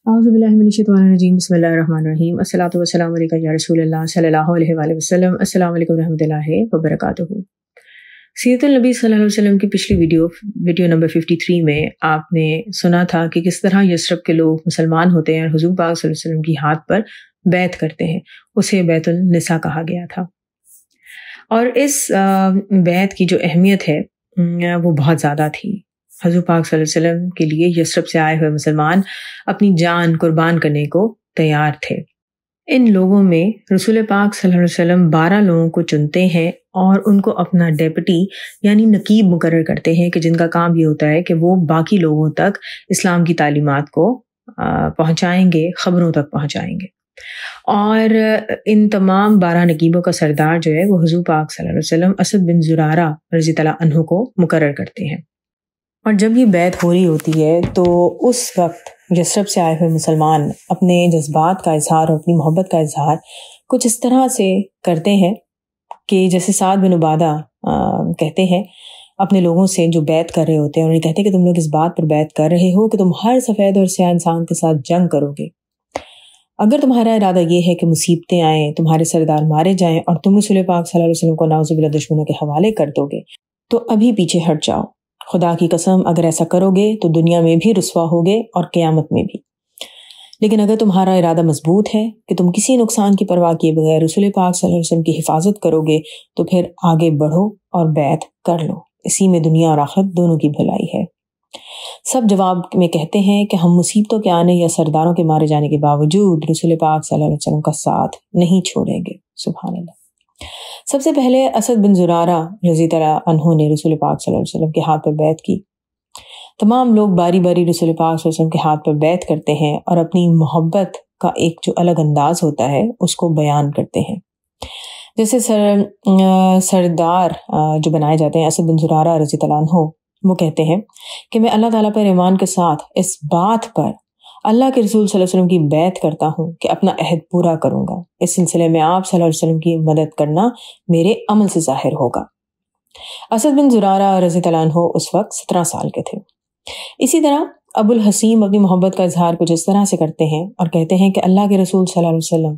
اعوذ باللہ من الشیطان الرجیم بسم اللہ الرحمن الرحیم الصلاۃ والسلام علیکم یا رسول اللہ صلی اللہ علیہ وآلہ وسلم۔ السلام علیکم ورحمۃ اللہ وبرکاتہ۔ سیرت النبی صلی اللہ علیہ وسلم کی پچھلی ویڈیو نمبر 53 میں آپ نے سنا تھا کہ کس طرح یثرب کے لوگ مسلمان ہوتے ہیں اور حضور پاک صلی اللہ علیہ وسلم کی ہاتھ پر بیعت کرتے ہیں، اسے بیعت النساء کہا گیا تھا۔ اور اس بیعت کی جو اہمیت ہے وہ بہت زیادہ تھی۔ حضور پاک صلی اللہ علیہ وسلم کے لیے یثرب سے آئے ہوئے مسلمان اپنی جان قربان کرنے کو تیار تھے۔ ان لوگوں میں رسول پاک صلی اللہ علیہ وسلم 12 لوگوں کو چنتے ہیں اور ان کو اپنا ڈیپٹی یعنی نقیب مقرر کرتے ہیں کہ جن کا کام یہ ہوتا ہے کہ وہ باقی لوگوں تک اسلام کی تعلیمات کو پہنچائیں گے، خبروں تک پہنچائیں گے۔ اور ان تمام 12 نقیبوں کا سردار جو ہے وہ حضور پاک صلی اللہ علیہ وسلم اسد بن زرارہ رضی اللہ عنہ کو مقرر کرتے ہیں۔ اور جب یہ بیعت ہو رہی ہوتی ہے تو اس وقت یثرب سے آئے ہوئے مسلمان اپنے جذبات کا اظہار اور اپنی محبت کا اظہار کچھ اس طرح سے کرتے ہیں کہ جیسے سعد بن عبادہ کہتے ہیں اپنے لوگوں سے جو بیعت کر رہے ہوتے ہیں، انہیں کہتے ہیں کہ تم لوگ اس بات پر بیعت کر رہے ہو کہ تم ہر سفید اور سیاہ انسان کے ساتھ جنگ کرو گے۔ اگر تمہارا ارادہ یہ ہے کہ مصیبتیں آئیں، تمہارے سردار مارے جائیں اور تم رسول پاک صلی اللہ علیہ وسلم کو نعوذ باللہ دشمنوں کے حوالے کر دو گے تو ابھی پیچھے ہٹ جاؤ۔ خدا کی قسم اگر ایسا کرو گے تو دنیا میں بھی رسوا ہوگے اور قیامت میں بھی۔ لیکن اگر تمہارا ارادہ مضبوط ہے کہ تم کسی نقصان کی پرواہ کیے بغیر رسول پاک صلی اللہ علیہ وسلم کی حفاظت کرو گے تو پھر آگے بڑھو اور بیعت کر لو، اسی میں دنیا اور آخرت دونوں کی بھلائی ہے۔ سب جواب میں کہتے ہیں کہ ہم مصیبتوں کے آنے یا سرداروں کے مارے جانے کے باوجود رسول پاک صلی اللہ علیہ وسلم کا ساتھ نہیں چھوڑیں گے۔ سبحان اللہ۔ سب سے پہلے اسد بن زرارہ رضی اللہ عنہ نے رسول پاک صلی اللہ علیہ وسلم کے ہاتھ پر بیعت کی۔ تمام لوگ باری باری رسول پاک صلی اللہ علیہ وسلم کے ہاتھ پر بیعت کرتے ہیں اور اپنی محبت کا ایک جو الگ انداز ہوتا ہے اس کو بیان کرتے ہیں۔ جیسے سردار جو بنائے جاتے ہیں اسد بن زرارہ رضی اللہ عنہ، وہ کہتے ہیں کہ میں اللہ تعالیٰ پر ایمان کے ساتھ اس بات پر اللہ کے رسول صلی اللہ علیہ وسلم کی بیعت کرتا ہوں کہ اپنا عہد پورا کروں گا۔ اس سلسلے میں آپ صلی اللہ علیہ وسلم کی مدد کرنا میرے عمل سے ظاہر ہوگا۔ اسد بن زرارہ رضی اللہ عنہ اس وقت 17 سال کے تھے۔ اسی طرح ابو الحسیم اپنی محبت کا اظہار کچھ اس طرح سے کرتے ہیں اور کہتے ہیں کہ اللہ کے رسول صلی اللہ علیہ وسلم،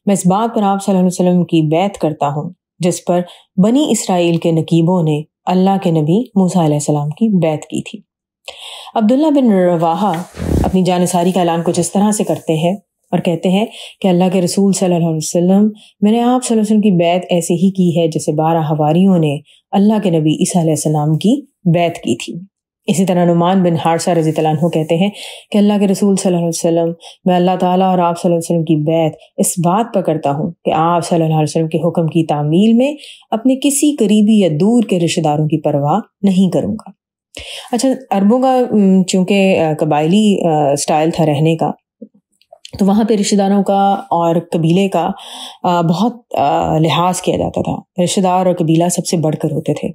میں اس بات پر آپ صلی اللہ علیہ وسلم کی بیعت کرتا ہوں جس پر بنی اسرائیل کے نقیبوں نے اللہ کے نبی موسیٰ علیہ السلام کی بیعت کی تھی۔ عبداللہ بن رواحہ اپنی جانثاری کا اعلان کچھ اس طرح سے کرتے ہیں اور کہتے ہیں کہ اللہ کے رسول صلی اللہ علیہ وسلم، میں نے آپ صلی اللہ علیہ وسلم کی بیعت ایسے ہی کی ہے جیسے 12 حواریوں نے اللہ کے نبی عیسیٰ علیہ السلام کی بیعت کی تھی۔ اسی طرح نعمان بن حارثہ رضی اللہ عنہ کہتے ہیں کہ اللہ کے رسول صلی اللہ علیہ وسلم، میں اللہ تعالیٰ اور آپ صلی اللہ علیہ وسلم کی بیعت اس بات پر کرتا ہوں کہ آپ صلی اللہ علیہ وسلم کے حکم کی تعمیل میں اپنے کسی قریبی یا دور کے رشتہ داروں کی پرواہ نہیں کروں گا۔ اچھا، عربوں کا چونکہ قبائلی سٹائل تھا رہنے کا، تو وہاں پہ رشتہ داروں کا اور قبیلے کا بہت لحاظ کیا جاتا تھا۔ رشتہ دار اور قبیلہ سب سے بڑھ کر ہوتے تھے،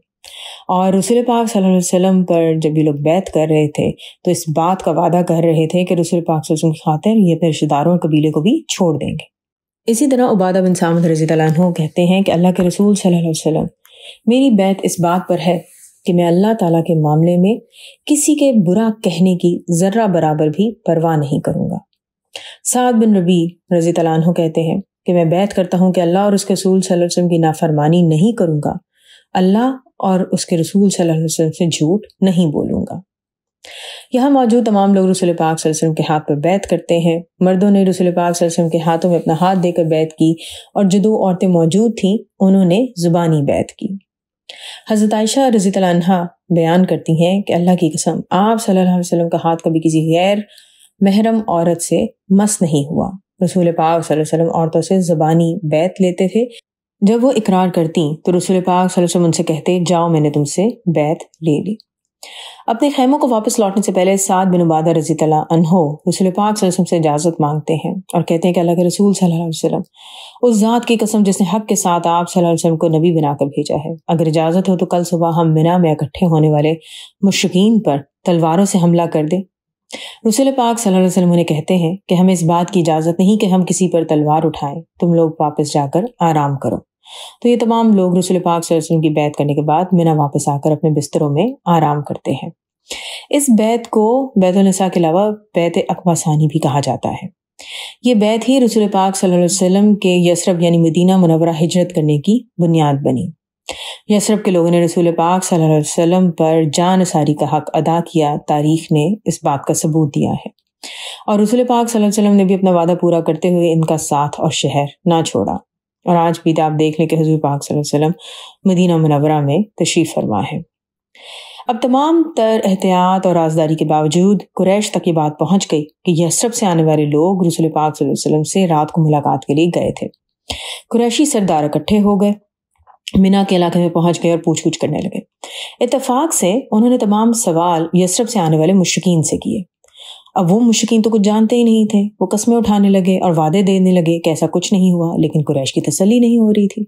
اور رسول پاک صلی اللہ علیہ وسلم پر جب یہ لوگ بیعت کر رہے تھے تو اس بات کا وعدہ کر رہے تھے کہ رسول پاک صلی اللہ علیہ وسلم کی خاطر یہ اپنے رشتہ داروں اور قبیلے کو بھی چھوڑ دیں گے۔ اسی طرح عبادہ بن صامت رضی اللہ عنہ کہتے ہیں کہ اللہ کے رسول صلی اللہ علیہ وسلم، میری بیعت اس بات پر ہے کہ میں اللہ تعالیٰ کے معاملے میں کسی کے برا کہنے کی ذرہ برابر بھی پرواہ نہیں کروں گا۔ سعد بن ربی رضی اللہ عنہ کہتے ہیں کہ میں بیعت کرتا ہوں کہ اللہ اور اس کے رسول صلی اللہ علیہ وسلم کی نافرمانی نہیں کروں گا، اللہ اور اس کے رسول صلی اللہ علیہ وسلم سے جھوٹ نہیں بولوں گا۔ یہاں موجود تمام لوگ رسول پاک صلی اللہ علیہ وسلم کے ہاتھ پر بیعت کرتے ہیں۔ مردوں نے رسول پاک صلی اللہ علیہ وسلم کے ہاتھوں میں اپنا ہاتھ دے کر بیعت کی، اور جو 2 عورتیں موجود تھیں انہوں نے زبانی بیعت کی۔ حضرت عائشہ رضی اللہ عنہا بیان کرتی ہیں کہ اللہ کی قسم آپ صلی اللہ علیہ وسلم کا ہاتھ کبھی کسی غیر محرم عورت سے مس نہیں ہوا۔ رسول پاک صلی اللہ علیہ وسلم عورتوں سے زبانی بیعت لیتے تھے۔ جب وہ اقرار کرتی تو رسول پاک صلی اللہ علیہ وسلم ان سے کہتے، جاؤ میں نے تم سے بیعت لے لی۔ اپنے خیموں کو واپس لوٹنے سے پہلے سعد بن عبادہ رضی اللہ عنہ رسول پاک صلی اللہ علیہ وسلم سے اجازت مانگتے ہیں اور کہتے ہیں کہ اللہ کے رسول صلی اللہ علیہ وسلم، اس ذات کی قسم جس نے حق کے ساتھ آپ صلی اللہ علیہ وسلم کو نبی بنا کر بھیجا ہے، اگر اجازت ہو تو کل صبح ہم منا میں اکٹھے ہونے والے مشرکین پر تلواروں سے حملہ کر دیں۔ رسول پاک صلی اللہ علیہ وسلم انہیں کہتے ہیں کہ ہمیں اس بات کی اجازت نہیں کہ ہم کسی پر تلوار اٹھائیں، تم لوگ واپس جا کر آرام کرو۔ تو یہ تمام لوگ رسول پاک صلی اللہ علیہ وسلم کی بیعت کرنے کے بعد منا واپس آ کر اپنے بستروں میں آرام کرتے ہیں۔ اس بیت کو بیت النساء کے علاوہ بیت عقبہ ثانی بھی کہا جاتا ہے۔ یہ بیت ہی رسول پاک صلی اللہ علیہ وسلم کے یثرب یعنی مدینہ منورہ ہجرت کرنے کی بنیاد بنی۔ یثرب کے لوگوں نے رسول پاک صلی اللہ علیہ وسلم پر جان نثاری کا حق ادا کیا، تاریخ نے اس بات کا ثبوت دیا ہے، اور رسول پاک صلی اللہ علیہ وسلم نے بھی اپنا وعدہ پورا کرتے ہوئے ان کا ساتھ اور شہر نہ چھوڑا، اور آج بھی آپ دیکھ لیں کہ حضور پاک صلی اللہ علیہ وسلم مدینہ منورہ میں تشریف فرما ہے۔ اب تمام تر احتیاط اور رازداری کے باوجود قریش تک یہ بات پہنچ گئی کہ یثرب سے آنے والے لوگ رسول پاک صلی اللہ علیہ وسلم سے رات کو ملاقات کے لیے گئے تھے۔ قریشی سردار اکٹھے ہو گئے، منا کے علاقے میں پہنچ گئے اور پوچھ گچھ کرنے لگے۔ اتفاق سے انہوں نے تمام سوال یثرب سے آنے والے مشرکین سے کیے۔ اب وہ مشرکین تو کچھ جانتے ہی نہیں تھے، وہ قسمیں اٹھانے لگے اور وعدے دینے لگے کہ ایسا کچھ نہیں ہوا، لیکن قریش کی تسلی نہیں ہو رہی تھی۔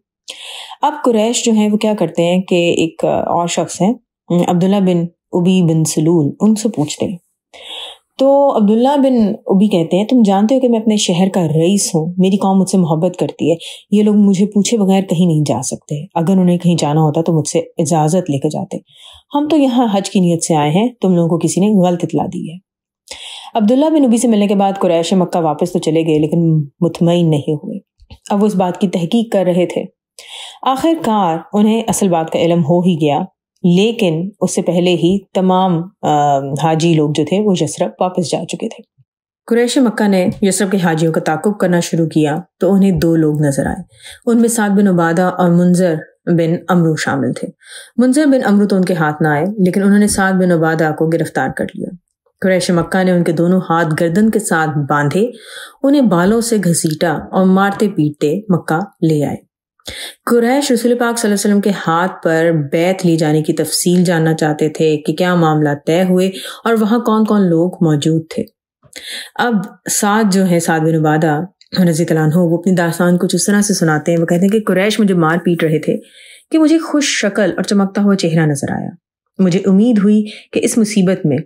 اب قریش جو ہیں وہ کیا کرتے ہیں کہ ایک اور شخص ہیں عبداللہ بن ابی بن سلول، ان سے پوچھتے ہیں۔ تو عبداللہ بن ابی کہتے ہیں تم جانتے ہو کہ میں اپنے شہر کا رئیس ہوں، میری قوم مجھ سے محبت کرتی ہے، یہ لوگ مجھے پوچھے بغیر کہیں نہیں جا سکتے، اگر انہیں کہیں جانا ہوتا تو مجھ سے اجازت لے کے جاتے، ہم تو یہاں حج کی نیت سے آئے ہیں، تم لوگوں کو کسی نے غلط اطلاع دی ہے۔ عبداللہ بن ابی سے ملنے کے بعد قریش مکہ واپس تو چلے گئے لیکن مطمئن نہیں ہوئے، اب وہ اس بات کی تحقیق کر رہے تھے۔ آخر کار انہیں اصل بات کا علم ہو ہی گیا، لیکن اس سے پہلے ہی تمام حاجی لوگ جو تھے وہ یثرب واپس جا چکے تھے۔ قریش مکہ نے یثرب کے حاجیوں کا تعاقب کرنا شروع کیا تو انہیں 2 لوگ نظر آئے، ان میں سعد بن عبادہ اور منذر بن عمرو شامل تھے۔ منذر بن عمرو تو ان کے ہاتھ نہ آئے، لیکن انہوں نے سعد بن عبادہ کو گرفتار کر لیا۔ قریش مکہ نے ان کے دونوں ہاتھ گردن کے ساتھ باندھے، انہیں بالوں سے گھسیٹا اور مارتے پیٹتے مکہ لے آئے۔ قریش رسول پاک صلی اللہ علیہ وسلم کے ہاتھ پر بیعت لی جانے کی تفصیل جاننا چاہتے تھے کہ کیا معاملات طے ہوئے اور وہاں کون کون لوگ موجود تھے۔ اب سعد جو ہے، سعد بن عبادہ رضی اللہ عنہ، وہ اپنی داستان کچھ اس طرح سے سناتے ہیں، وہ کہتے ہیں کہ قریش مجھے مار پیٹ رہے تھے کہ مجھے خوش شکل اور چمکتا ہوا چہرہ نظر آیا، مجھے امید ہوئی کہ اس مصیبت میں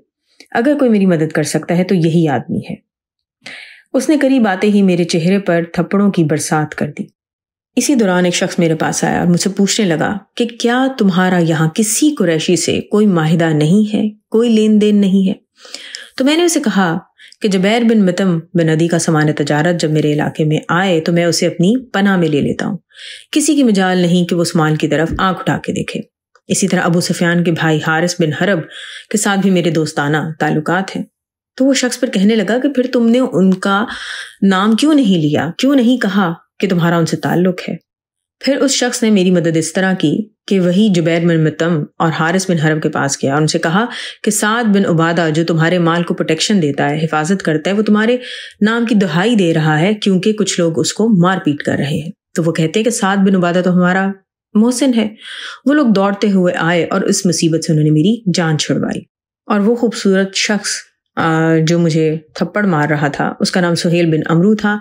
اگر کوئی میری مدد کر سکتا ہے تو یہی آدمی ہے۔ اس نے قریب آتے ہی میرے چہرے پر تھپڑوں کی برسات کر دی۔ اسی دوران ایک شخص میرے پاس آیا اور مجھ سے پوچھنے لگا کہ کیا تمہارا یہاں کسی قریشی سے کوئی معاہدہ نہیں ہے، کوئی لین دین نہیں ہے؟ تو میں نے اسے کہا کہ جبیر بن مطعم بن عدی کا سامان تجارت جب میرے علاقے میں آئے تو میں اسے اپنی پناہ میں لے لیتا ہوں، کسی کی مجال نہیں کہ وہ اس مال کی طرف آنکھ اٹھا کے دیکھے۔ اسی طرح ابو سفیان کے بھائی حارث بن حرب کے ساتھ بھی میرے دوستانہ تعلقات ہیں۔ تو وہ شخص پر کہنے لگا کہ پھر تم نے ان کا نام کیوں نہیں لیا، کیوں نہیں کہا کہ تمہارا ان سے تعلق ہے؟ پھر اس شخص نے میری مدد اس طرح کی کہ وہی جبیر بن مطعم اور حارث بن حرب کے پاس گیا اور ان سے کہا کہ سعد بن عبادہ جو تمہارے مال کو پروٹیکشن دیتا ہے، حفاظت کرتا ہے، وہ تمہارے نام کی دہائی دے رہا ہے کیونکہ کچھ لوگ اس کو مار پیٹ کر رہے ہیں۔ تو وہ کہتے ہیں کہ سعد بن عبادہ تو ہمارا محسن ہے۔ وہ لوگ دوڑتے ہوئے آئے اور اس مصیبت سے انہوں نے میری جان چھڑوائی، اور وہ خوبصورت شخص جو مجھے تھپڑ مار رہا تھا اس کا نام سہیل بن عمرو تھا،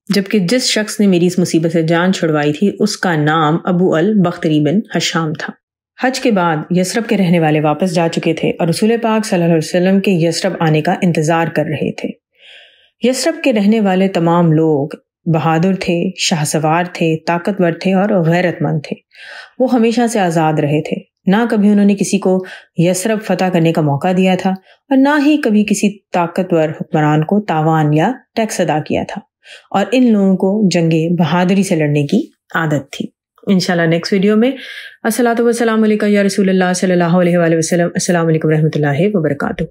جبکہ جس شخص نے میری اس مصیبت سے جان چھڑوائی تھی اس کا نام ابو البختری بن حشام تھا۔ حج کے بعد یثرب کے رہنے والے واپس جا چکے تھے اور رسول پاک صلی اللہ علیہ وسلم کے یثرب آنے کا انتظار کر رہے تھے۔ یثرب کے رہنے والے تمام لوگ بہادر تھے، شاہ سوار تھے، طاقتور تھے اور غیرت مند تھے۔ وہ ہمیشہ سے آزاد رہے تھے، نہ کبھی انہوں نے کسی کو یثرب فتح کرنے کا موقع دیا تھا اور نہ ہی کبھی کسی طاقتور حکمران کو تاوان یا ٹیکس ادا کیا تھا، اور ان لوگوں کو جنگیں بہادری سے لڑنے کی عادت تھی۔ انشاءاللہ نیکسٹ ویڈیو میں الصلاۃ والسلام علیکہ یا رسول اللہ صلی اللہ علیہ وآلہ وسلم۔ السلام علیکم ورحمۃ اللہ وبرکاتہ۔